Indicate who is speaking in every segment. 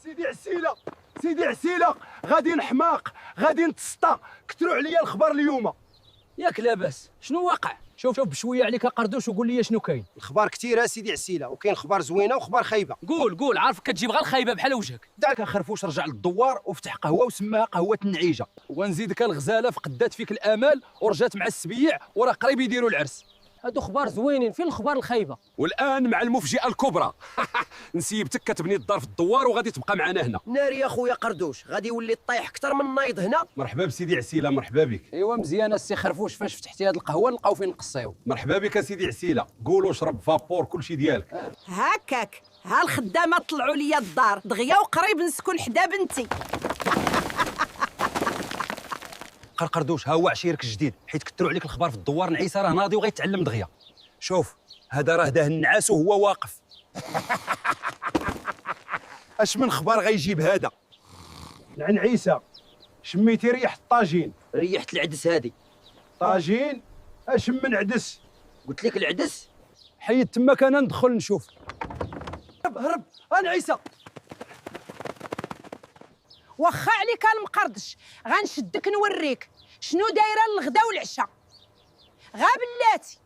Speaker 1: سيدي عسيلة، سيدي عسيلة، غادي نحماق، غادي نتسطى، كثروا عليا الخبر اليوم.
Speaker 2: ياك لاباس، شنو واقع؟ شوف بشويه عليك قردوش وقول لي شنو كاين.
Speaker 3: الخبار كثيره سيدي عسيله، وكاين اخبار زوينه واخبار خايبه.
Speaker 2: قول عارفك كتجيب غير الخايبه بحال وجهك.
Speaker 1: داك خرفوش رجع للدوار وفتح قهوه وسماها قهوه النعيجه،
Speaker 2: ونزيدك الغزاله فقدات فيك الامال ورجعت مع السبيع وراه قريب يديروا العرس.
Speaker 4: هادو خبار زوينين، فين الخبار الخايبه؟
Speaker 1: والان مع المفاجاه الكبرى. نسيبتك كتبني الدار في الدوار وغادي تبقى معنا هنا.
Speaker 3: ناري يا خويا قردوش، غادي يولي الطيح اكثر من النايض هنا.
Speaker 1: مرحبا بسيدي عسيلة، مرحبا بك.
Speaker 2: ايوا مزيان السي خرفوش، فاش فتحتي هاد القهوه نلقاو فين نقصيو.
Speaker 1: مرحبا بك سيدي عسيلة، قولوا شرب فابور كلشي ديالك.
Speaker 5: هكاك، ها الخدامه طلعوا ليا الدار دغيا وقريب نسكن حدا بنتي.
Speaker 1: قردوش، ها هو عشيرك الجديد، حيت كثروا عليك الخبار في الدوار. نعيسه راه ناضي وغيتعلم دغيا. شوف هذا راه داه النعاس وهو واقف. اش من خبر غيجيب هذا؟ نعيسه، شميتي ريحه الطاجين؟
Speaker 3: ريحت العدس هادي.
Speaker 1: طاجين؟ اش من عدس؟
Speaker 3: قلت لك العدس.
Speaker 2: حيد تماك انا ندخل نشوف.
Speaker 1: هرب نعيسه.
Speaker 5: واخا عليك المقردش، غنشدك نوريك شنو دايره الغدا والعشاء. غا بلاتي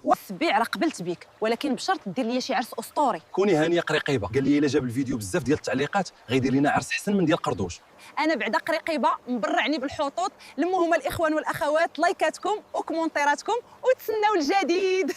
Speaker 5: والسبيع راه قبلت بيك، ولكن بشرط دير لي شي عرس اسطوري.
Speaker 1: كوني هانيه قريقيبه، قال لي الا جاب الفيديو بزاف ديال التعليقات غيدير لنا عرس احسن من ديال قردوش.
Speaker 5: انا بعدا قريقيبه مبرعني بالحطوط. لمهم الاخوان والاخوات لايكاتكم وكومونتيراتكم وتسناو الجديد.